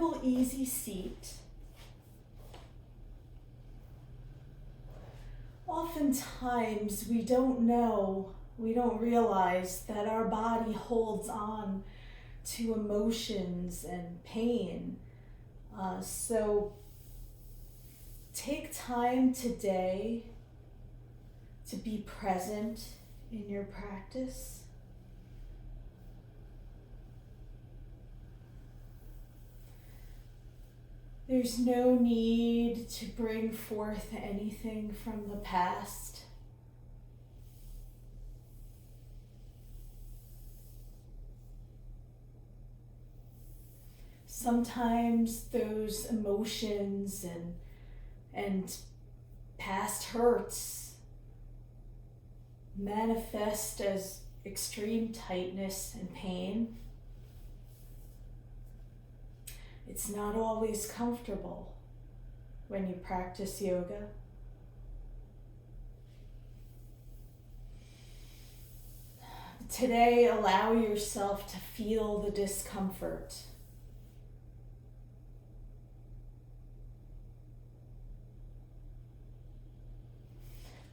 comfortable, easy seat. Oftentimes we don't realize that our body holds on to emotions and pain. So take time today to be present in your practice. There's no need to bring forth anything from the past. Sometimes those emotions and past hurts manifest as extreme tightness and pain. It's not always comfortable when you practice yoga. Today, allow yourself to feel the discomfort.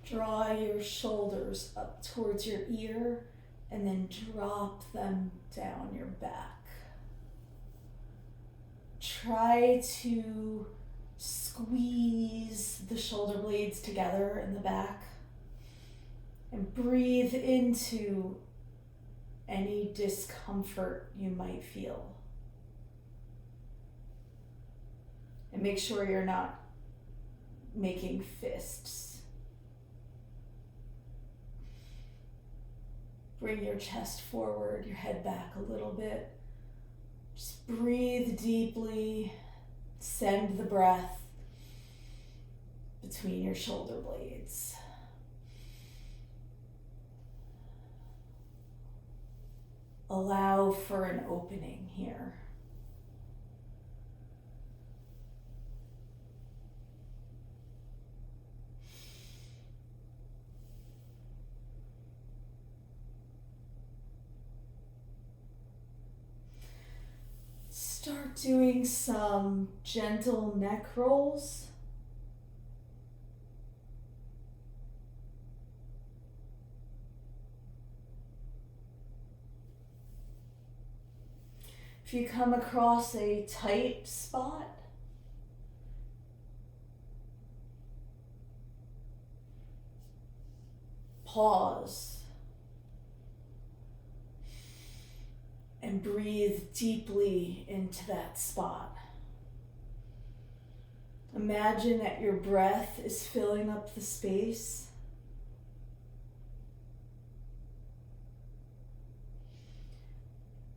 Draw your shoulders up towards your ear and then drop them down your back. Try to squeeze the shoulder blades together in the back and breathe into any discomfort you might feel. And make sure you're not making fists. Bring your chest forward, your head back a little bit. Just breathe deeply. Send the breath between your shoulder blades. Allow for an opening here. Start doing some gentle neck rolls. If you come across a tight spot, pause. And breathe deeply into that spot. Imagine that your breath is filling up the space.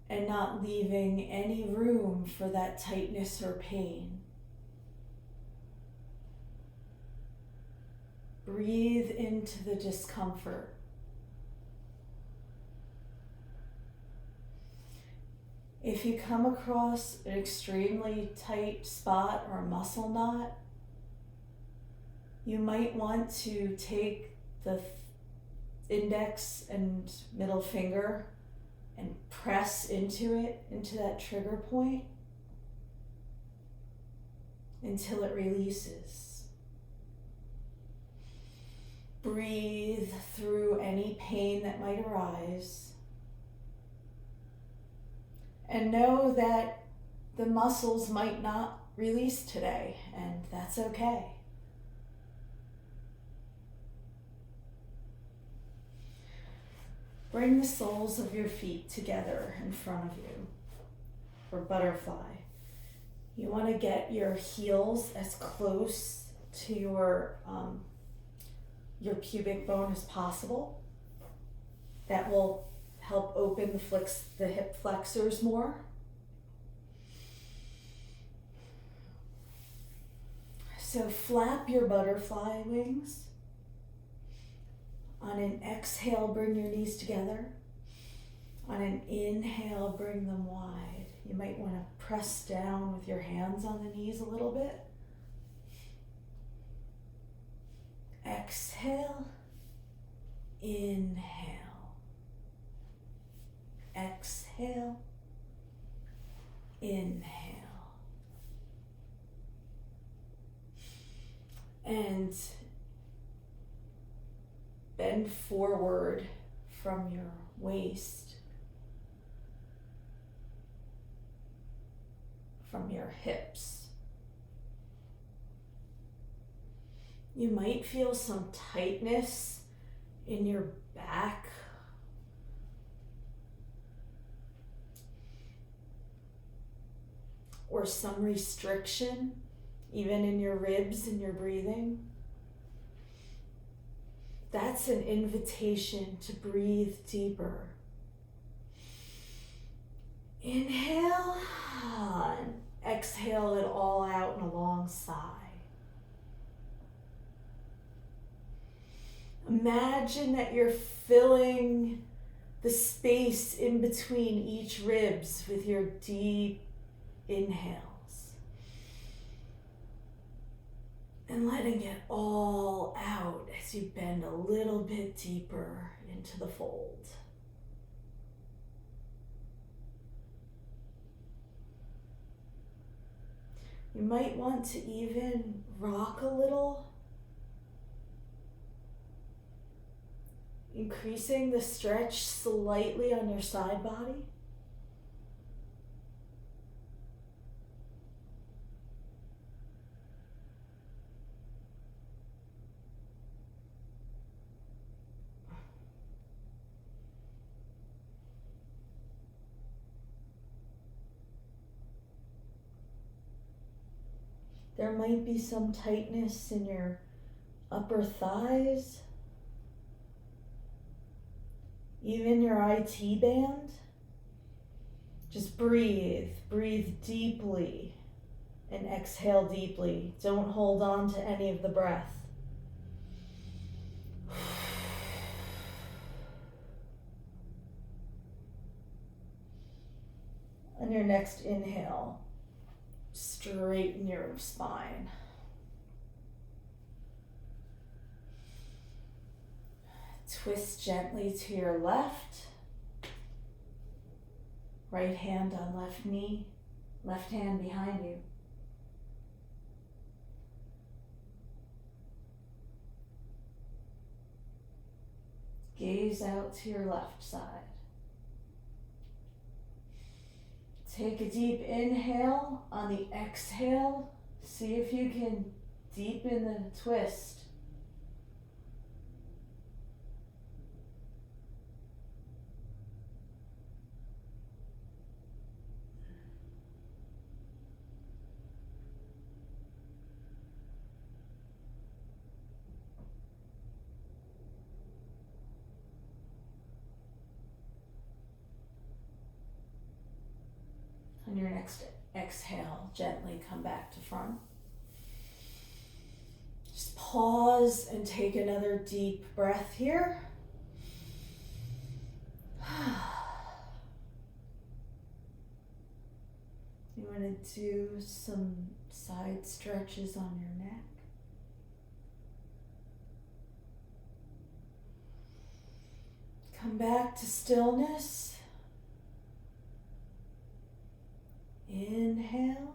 And not leaving any room for that tightness or pain. Breathe into the discomfort. If you come across an extremely tight spot or a muscle knot, you might want to take the index and middle finger and press into it, into that trigger point, until it releases. Breathe through any pain that might arise. And know that the muscles might not release today, and that's okay. Bring the soles of your feet together in front of you for butterfly. You want to get your heels as close to your pubic bone as possible. That will help open the hip flexors more. So flap your butterfly wings. On an exhale, bring your knees together. On an inhale, bring them wide. You might want to press down with your hands on the knees a little bit. Exhale, inhale. Exhale, inhale. And bend forward from your waist, from your hips. You might feel some tightness in your back. Or some restriction, even in your ribs and your breathing. That's an invitation to breathe deeper. Inhale, and exhale it all out in a long sigh. Imagine that you're filling the space in between each ribs with your deep inhales. And letting it all out as you bend a little bit deeper into the fold. You might want to even rock a little, increasing the stretch slightly on your side body. There might be some tightness in your upper thighs, even your IT band. Just breathe deeply and exhale deeply. Don't hold on to any of the breath. On your next inhale, straighten your spine. Twist gently to your left. Right hand on left knee, left hand behind you. Gaze out to your left side. Take a deep inhale. On the exhale, see if you can deepen the twist. On your next exhale, gently come back to front. Just pause and take another deep breath here. You want to do some side stretches on your neck. Come back to stillness. Inhale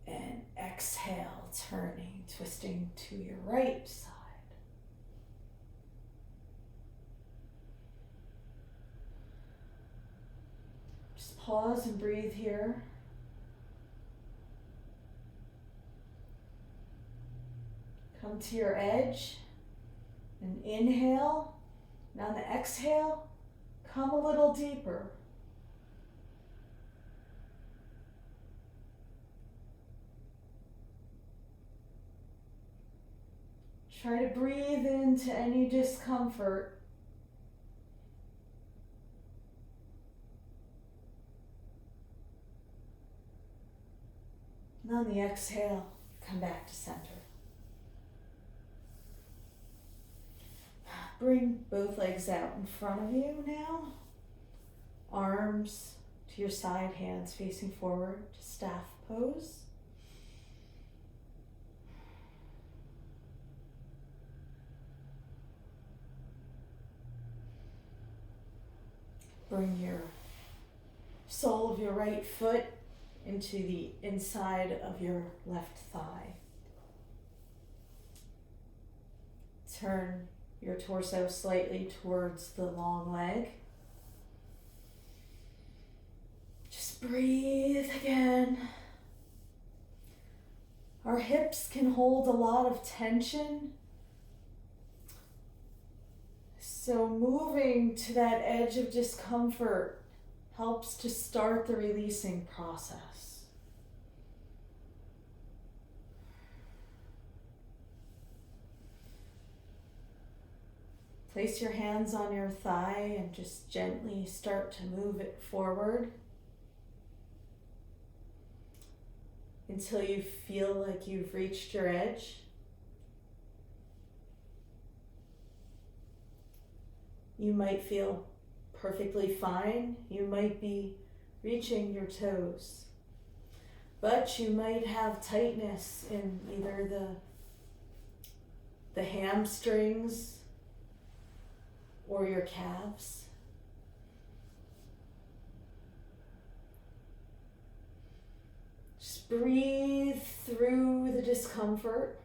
and exhale, turning, twisting to your right side. Just pause and breathe here. Come to your edge and inhale. And on the exhale, come a little deeper. Try to breathe into any discomfort. And on the exhale, come back to center. Bring both legs out in front of you now. Arms to your side, hands facing forward to staff pose. Bring your sole of your right foot into the inside of your left thigh. Turn your torso slightly towards the long leg. Just breathe again. Our hips can hold a lot of tension. So moving to that edge of discomfort helps to start the releasing process. Place your hands on your thigh and just gently start to move it forward until you feel like you've reached your edge. You might feel perfectly fine. You might be reaching your toes, but you might have tightness in either the hamstrings or your calves. Just breathe through the discomfort.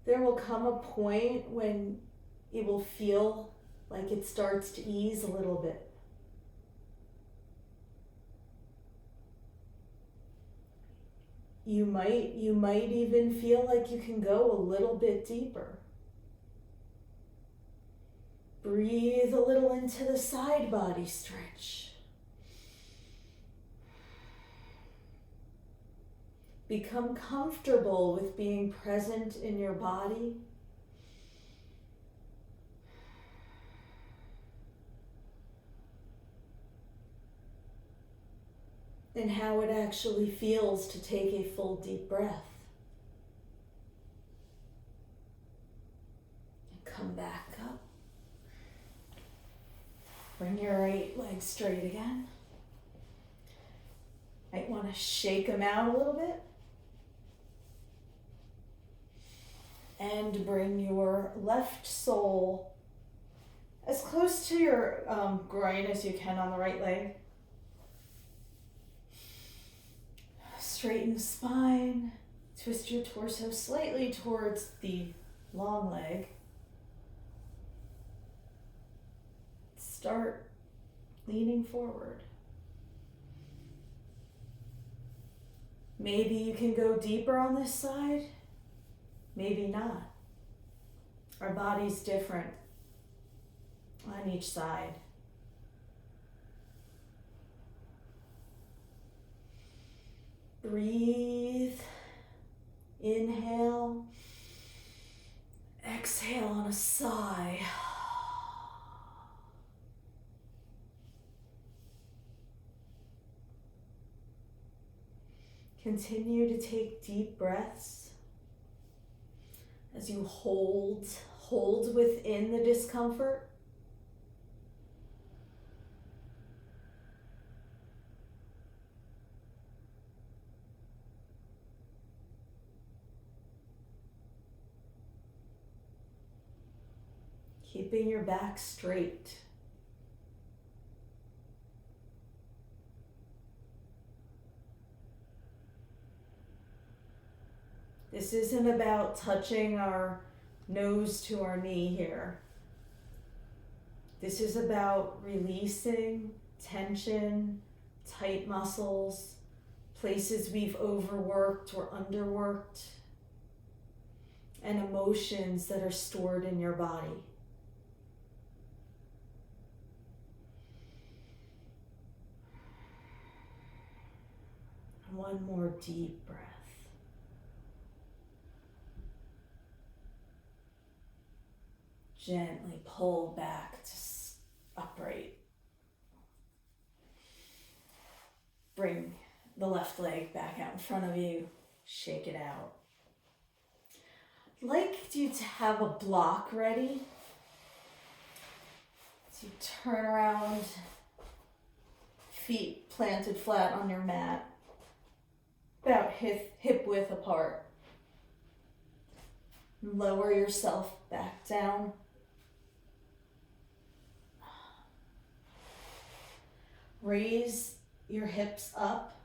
There will come a point when it will feel like it starts to ease a little bit. You might even feel like you can go a little bit deeper. Breathe a little into the side body stretch. Become comfortable with being present in your body. And how it actually feels to take a full deep breath. And come back up. Bring your right leg straight again. Might want to shake them out a little bit. And bring your left sole as close to your groin as you can on the right leg. Straighten the spine, twist your torso slightly towards the long leg. Start leaning forward. Maybe you can go deeper on this side, maybe not. Our body's different on each side. Breathe, inhale, exhale on a sigh. Continue to take deep breaths as you hold within the discomfort. Keeping your back straight. This isn't about touching our nose to our knee here. This is about releasing tension, tight muscles, places we've overworked or underworked, and emotions that are stored in your body. One more deep breath. Gently pull back to upright. Bring the left leg back out in front of you. Shake it out. I'd like you to have a block ready. So you turn around, feet planted flat on your mat, about hip width apart. Lower yourself back down. Raise your hips up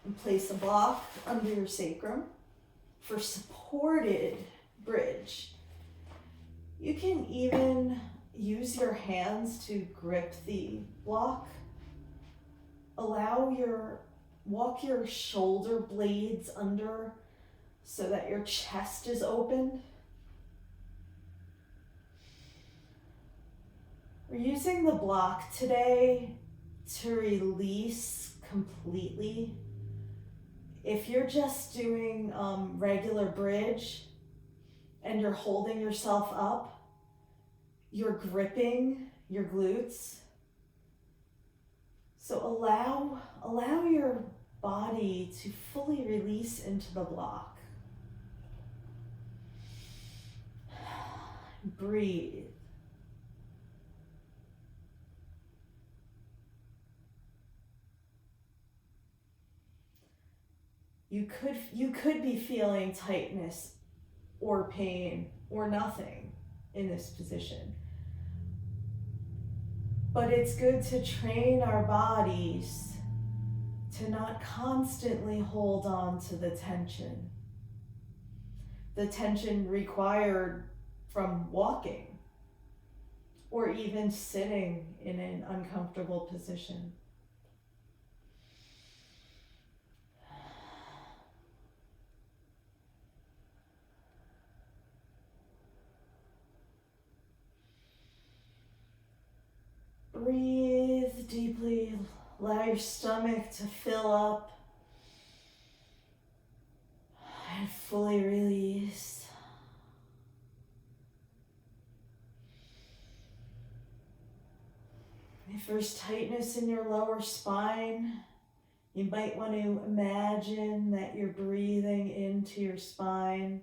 And place a block under your sacrum for supported bridge. You can even use your hands to grip the block. Walk your shoulder blades under so that your chest is open. We're using the block today to release completely. If you're just doing regular bridge and you're holding yourself up, you're gripping your glutes. So allow your body to fully release into the block. Breathe. You could be feeling tightness or pain or nothing in this position. But it's good to train our bodies to not constantly hold on to the tension required from walking or even sitting in an uncomfortable position. Breathe deeply, allow your stomach to fill up and fully release. If there's tightness in your lower spine, you might want to imagine that you're breathing into your spine,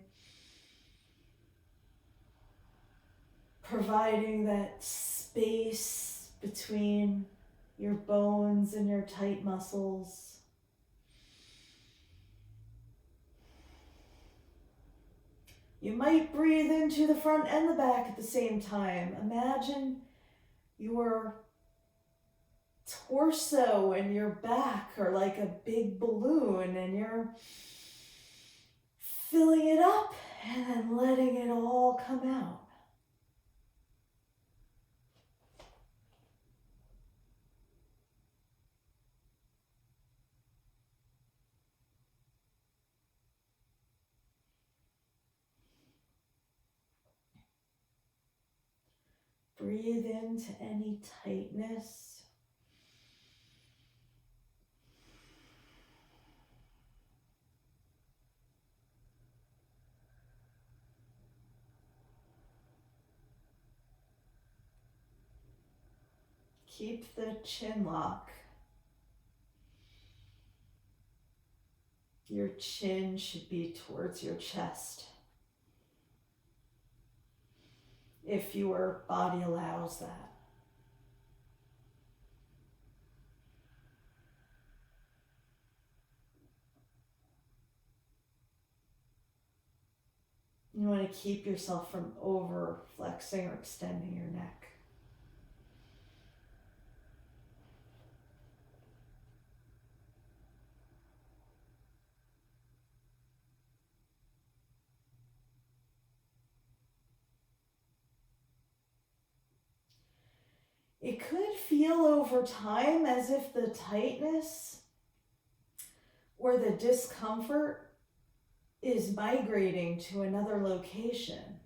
providing that space between your bones and your tight muscles. You might breathe into the front and the back at the same time. Imagine your torso and your back are like a big balloon and you're filling it up and then letting it all come out. Breathe into any tightness. Keep the chin lock. Your chin should be towards your chest, if your body allows that. You want to keep yourself from over flexing or extending your neck. It could feel over time as if the tightness or the discomfort is migrating to another location.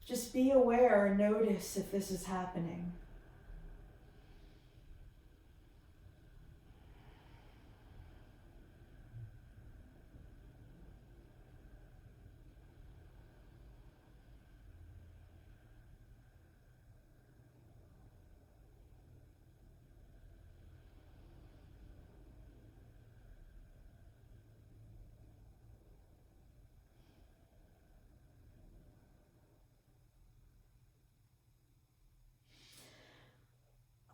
Just be aware and notice if this is happening.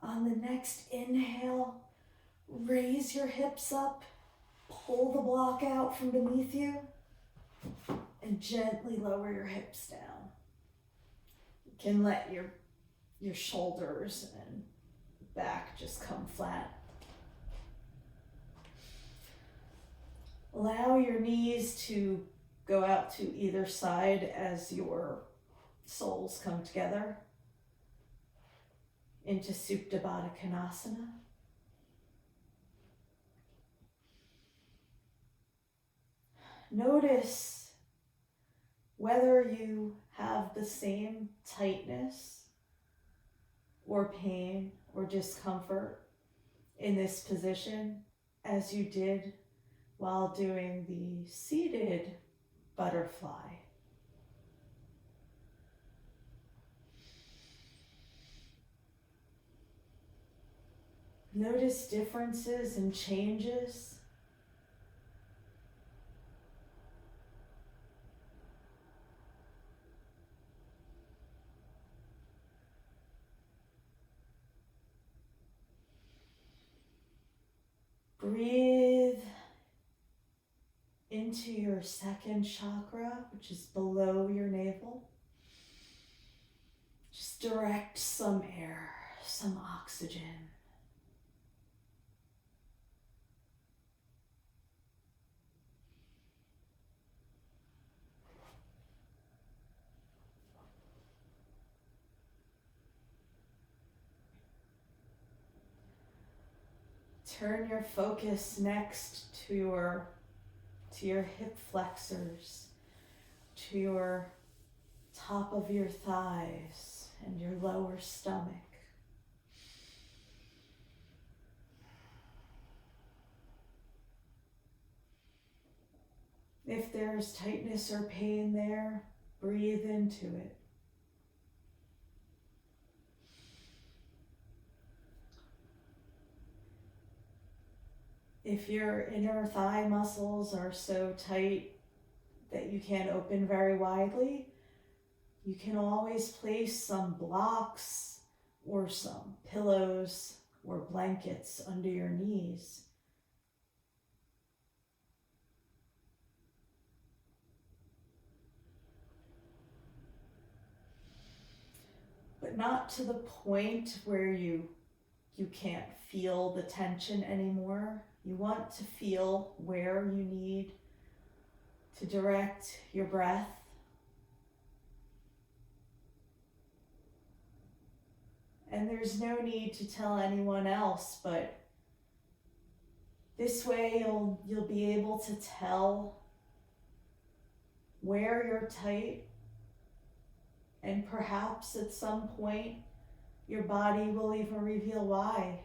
On the next inhale, raise your hips up, pull the block out from beneath you, and gently lower your hips down. You can let your shoulders and back just come flat. Allow your knees to go out to either side as your soles come together into Supta Baddha Konasana. Notice whether you have the same tightness or pain or discomfort in this position as you did while doing the seated butterfly. Notice differences and changes. Breathe into your second chakra, which is below your navel. Just direct some air, some oxygen. Turn your focus next to your hip flexors, to your top of your thighs and your lower stomach. If there's tightness or pain there, breathe into it. If your inner thigh muscles are so tight that you can't open very widely, you can always place some blocks or some pillows or blankets under your knees. But not to the point where you can't feel the tension anymore. You want to feel where you need to direct your breath. And there's no need to tell anyone else, but this way you'll be able to tell where you're tight, and perhaps at some point your body will even reveal why.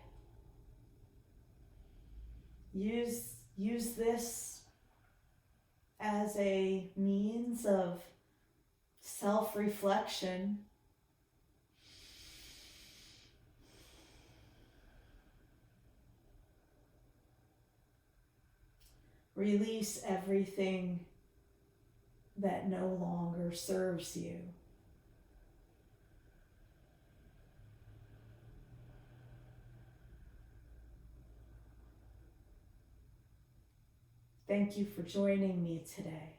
Use this as a means of self-reflection. Release everything that no longer serves you. Thank you for joining me today.